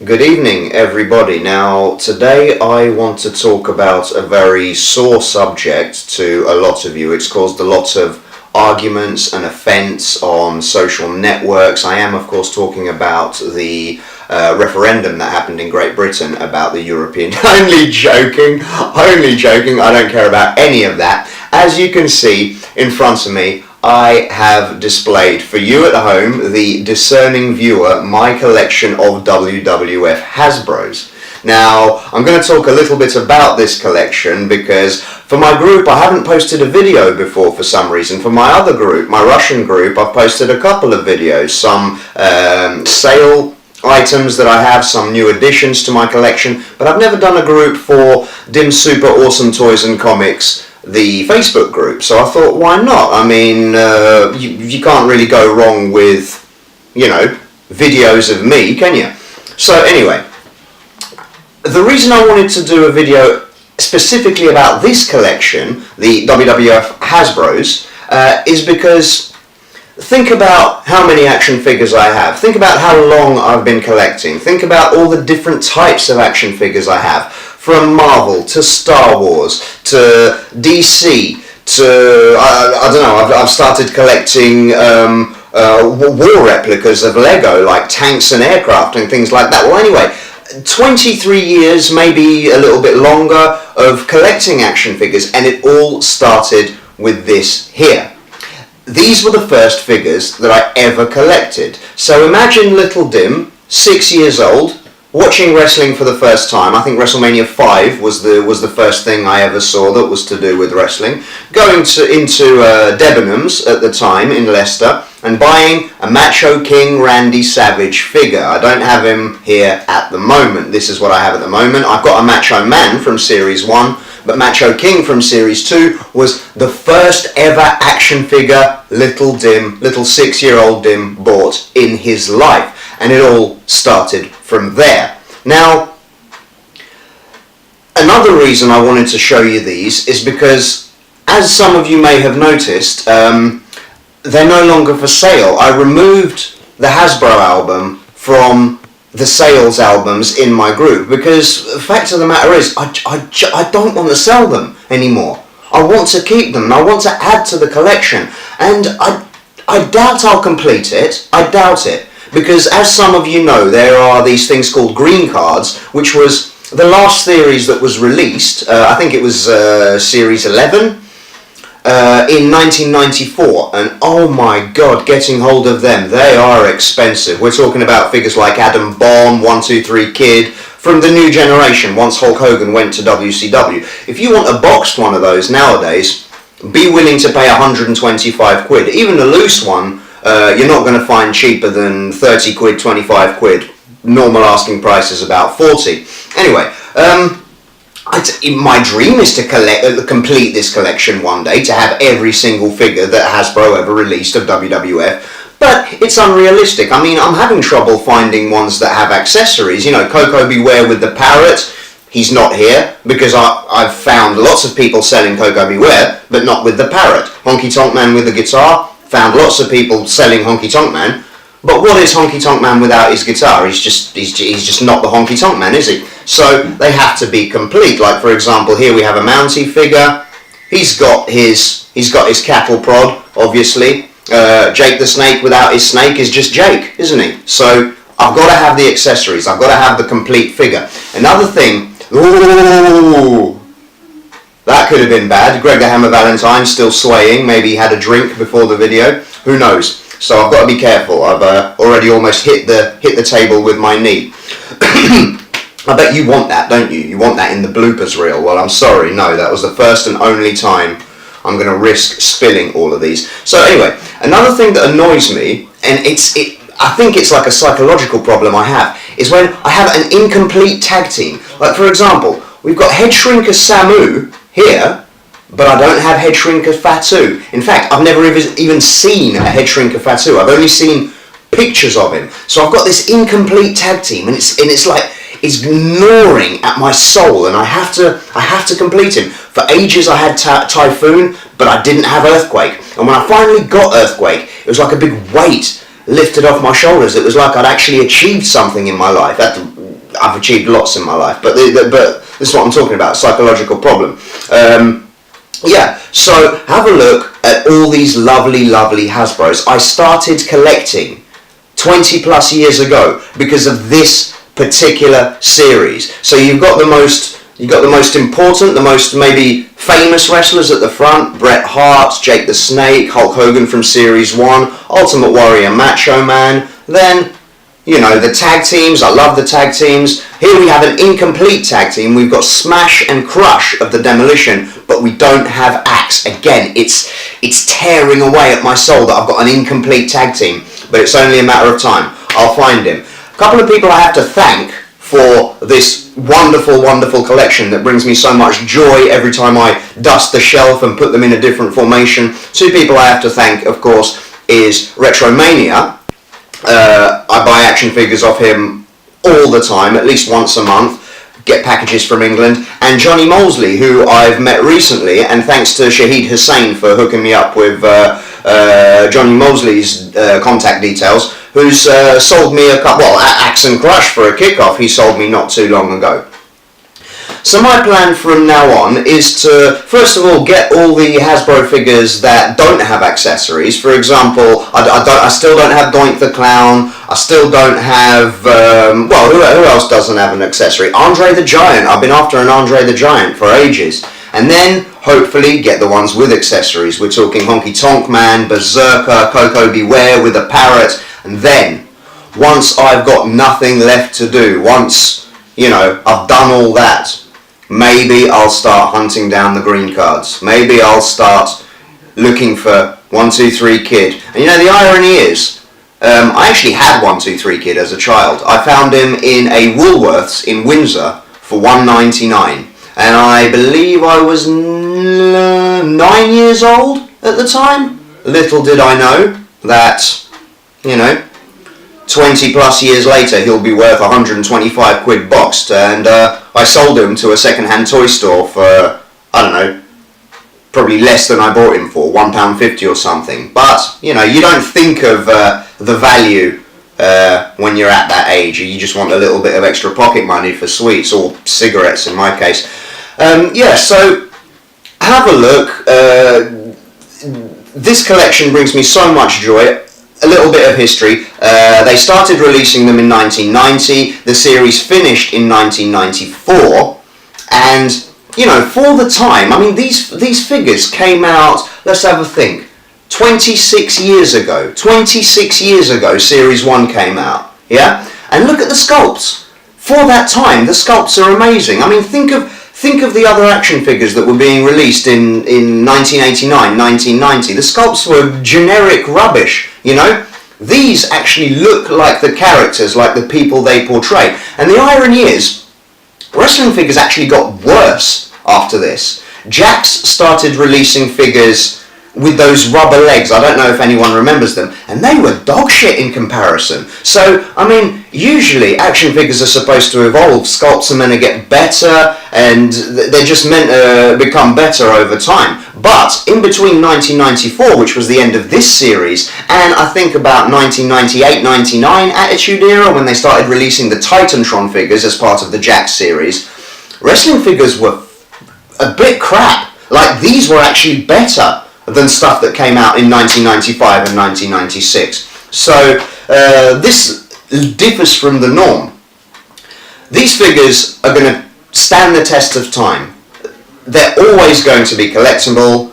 Good evening, everybody. Now, today I want to talk about a very sore subject to a lot of you. It's caused a lot of arguments and offence on social networks. I am, of course, talking about the referendum that happened in Great Britain about the European... Only joking. I don't care about any of that. As you can see in front of me, I have displayed for you at home, the discerning viewer, my collection of WWF Hasbros. Now, I'm going to talk a little bit about this collection because for my group I haven't posted a video before for some reason. For my other group, my Russian group, I've posted a couple of videos, some sale items that I have, some new additions to my collection, but I've never done a group for Dim Super Awesome Toys and Comics, the Facebook group. So I thought, why not? I mean, you can't really go wrong with, videos of me, can you? So anyway, the reason I wanted to do a video specifically about this collection, the WWF Hasbros, is because think about how many action figures I have. Think about how long I've been collecting. Think about all the different types of action figures I have. From Marvel to Star Wars to DC to, I don't know, I've started collecting war replicas of Lego, like tanks and aircraft and things like that. Well, anyway, 23 years, maybe a little bit longer, of collecting action figures, and it all started with this here. These were the first figures that I ever collected. So imagine little Dim, 6 years old, watching wrestling for the first time. I think WrestleMania 5 was the first thing I ever saw that was to do with wrestling. Going into Debenhams at the time in Leicester and buying a Macho King Randy Savage figure. I don't have him here at the moment. This is what I have at the moment. I've got a Macho Man from Series 1, but Macho King from Series 2 was the first ever action figure little 6-year-old Dim bought in his life. And it all started from there. Now, another reason I wanted to show you these is because, as some of you may have noticed, they're no longer for sale. I removed the Hasbro album from the sales albums in my group because the fact of the matter is I don't want to sell them anymore. I want to keep them and I want to add to the collection, and I doubt I'll complete it. I doubt it. Because, as some of you know, there are these things called green cards, which was the last series that was released. I think it was Series 11 in 1994. And oh my god, getting hold of them, they are expensive. We're talking about figures like Adam Bomb, 123 Kid, from the new generation, once Hulk Hogan went to WCW. If you want a boxed one of those nowadays, be willing to pay 125 quid. Even a loose one, you're not going to find cheaper than 30 quid, 25 quid. Normal asking price is about 40. Anyway, my dream is to complete this collection one day, to have every single figure that Hasbro ever released of WWF, but it's unrealistic. I mean, I'm having trouble finding ones that have accessories. You know, Coco Beware with the parrot, he's not here, because I've found lots of people selling Coco Beware, but not with the parrot. Honky Tonk Man with the guitar, found lots of people selling Honky Tonk Man, but what is Honky Tonk Man without his guitar? He's just not the Honky Tonk Man, is he? So they have to be complete. Like, for example, here we have a Mountie figure. He's got his cattle prod, obviously. Jake the Snake without his snake is just Jake, isn't he? So I've got to have the accessories. I've got to have the complete figure. Another thing. Ooh, that could have been bad. Greg the Hammer Valentine still swaying. Maybe he had a drink before the video. Who knows? So I've got to be careful. I've already almost hit the table with my knee. I bet you want that, don't you? You want that in the bloopers reel. Well, I'm sorry. No, that was the first and only time I'm going to risk spilling all of these. So anyway, another thing that annoys me, and I think it's like a psychological problem I have, is when I have an incomplete tag team. Like, for example, we've got Head Shrinker Samu here, but I don't have Head Shrinker Fatu. In fact, I've never even seen a Head Shrinker Fatu. I've only seen pictures of him. So I've got this incomplete tag team, and it's like it's gnawing at my soul, and I have to complete him. For ages I had Typhoon, but I didn't have Earthquake. And when I finally got Earthquake, it was like a big weight lifted off my shoulders. It was like I'd actually achieved something in my life. I've achieved lots in my life, but this is what I'm talking about, psychological problem. So have a look at all these lovely Hasbros. I started collecting 20 plus years ago because of this particular series. So you've got the most important, the most maybe famous wrestlers at the front: Bret Hart, Jake the Snake, Hulk Hogan from Series 1, Ultimate Warrior, Macho Man. Then, the tag teams. I love the tag teams. Here we have an incomplete tag team. We've got Smash and Crush of the Demolition, but we don't have Axe. Again, it's tearing away at my soul that I've got an incomplete tag team, but it's only a matter of time. I'll find him. A couple of people I have to thank for this wonderful collection that brings me so much joy every time I dust the shelf and put them in a different formation. Two people I have to thank, of course, is Retromania. I buy action figures off him all the time, at least once a month, get packages from England, and Johnny Molesley, who I've met recently, and thanks to Shahid Hussain for hooking me up with Johnny Molesley's contact details, who's sold me Axe and Crush for a kickoff. He sold me not too long ago. So my plan from now on is to, first of all, get all the Hasbro figures that don't have accessories. For example, I still don't have Doink the Clown. I still don't have, who else doesn't have an accessory? Andre the Giant. I've been after an Andre the Giant for ages. And then, hopefully, get the ones with accessories. We're talking Honky Tonk Man, Berserker, Coco Beware with a parrot. And then, once I've got nothing left to do, once, I've done all that, maybe I'll start hunting down the green cards. Maybe I'll start looking for 123 Kid. And the irony is, I actually had 123 Kid as a child. I found him in a Woolworths in Windsor for $1.99. And I believe I was 9 years old at the time. Little did I know that, 20 plus years later he'll be worth 125 quid boxed, and I sold him to a second-hand toy store for, probably less than I bought him for, £1.50 or something. But, you don't think of the value when you're at that age. You just want a little bit of extra pocket money for sweets, or cigarettes in my case. So have a look. This collection brings me so much joy. A little bit of history. They started releasing them in 1990. The series finished in 1994. And, for the time, these figures came out, let's have a think, 26 years ago. 26 years ago, Series 1 came out. Yeah? And look at the sculpts. For that time, the sculpts are amazing. Think of the other action figures that were being released in 1989, 1990. The sculpts were generic rubbish, These actually look like the characters, like the people they portray. And the irony is, wrestling figures actually got worse after this. Jakks started releasing figures with those rubber legs. I don't know if anyone remembers them, and they were dog shit in comparison. So, usually action figures are supposed to evolve, sculpts are meant to get better, and they're just meant to become better over time. But in between 1994, which was the end of this series, and I think about 1998-99 Attitude Era, when they started releasing the Titantron figures as part of the Jakks series, wrestling figures were a bit crap. Like, these were actually better than stuff that came out in 1995 and 1996. So this differs from the norm. These figures are going to stand the test of time. They're always going to be collectible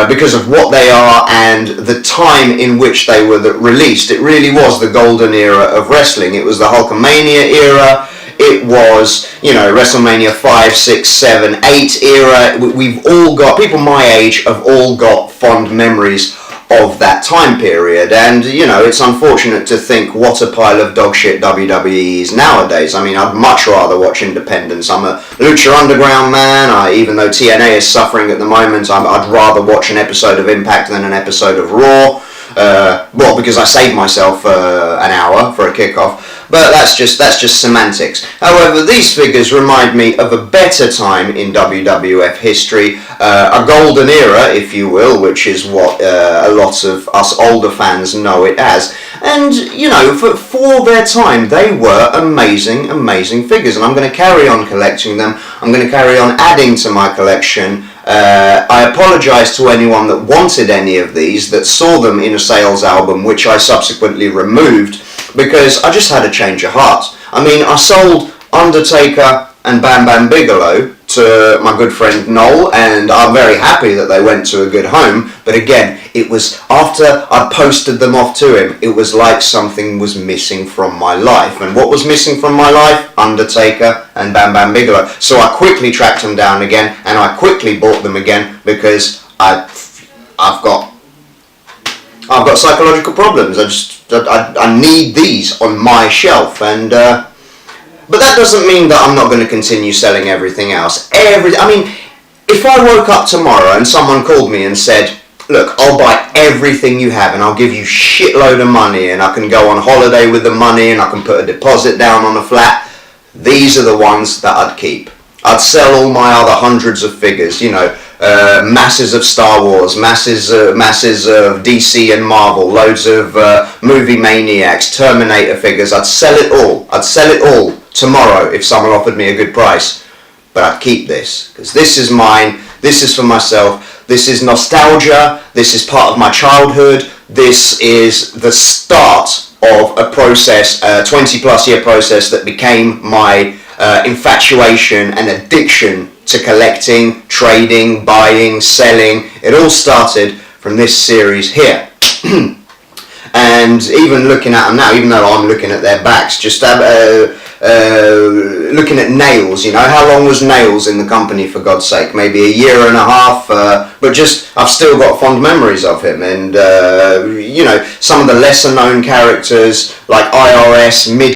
because of what they are and the time in which they were released. It really was the golden era of wrestling. It was the Hulkamania era. It was, WrestleMania 5, 6, 7, 8 era. We've all got, people my age have all got fond memories of that time period. And, it's unfortunate to think what a pile of dog shit WWE is nowadays. I'd much rather watch Independence. I'm a Lucha Underground man. Even though TNA is suffering at the moment, I'd rather watch an episode of Impact than an episode of Raw. Well, because I saved myself an hour for a kickoff. But that's just semantics. However, these figures remind me of a better time in WWF history, a golden era, if you will, which is what a lot of us older fans know it as. And, you know, for their time, they were amazing, amazing figures. And I'm going to carry on collecting them. I'm going to carry on adding to my collection. I apologise to anyone that wanted any of these, that saw them in a sales album, which I subsequently removed, because I just had a change of heart. I mean, I sold Undertaker and Bam Bam Bigelow to my good friend Noel, and I'm very happy that they went to a good home. But again, it was after I posted them off to him, it was like something was missing from my life. And what was missing from my life? Undertaker and Bam Bam Bigelow. So I quickly tracked them down again, and I quickly bought them again, because I've got psychological problems. I need these on my shelf, and but that doesn't mean that I'm not going to continue selling everything else. I mean, if I woke up tomorrow and someone called me and said, look, I'll buy everything you have and I'll give you shitload of money and I can go on holiday with the money and I can put a deposit down on a flat, these are the ones that I'd keep. I'd sell all my other hundreds of figures, you know, masses of Star Wars, masses of DC and Marvel, loads of movie maniacs, Terminator figures. I'd sell it all. I'd sell it all tomorrow if someone offered me a good price. But I'd keep this, because this is mine, this is for myself, this is nostalgia, this is part of my childhood, this is the start of a process, a 20 plus year process that became my infatuation and addiction to collecting, trading, buying, selling. It all started from this series here. And even looking at them now, even though I'm looking at their backs, just looking at Nails, you know, how long was Nails in the company, for God's sake? Maybe a year and a half, but just, I've still got fond memories of him. And, you know, some of the lesser known characters like IRS, Mid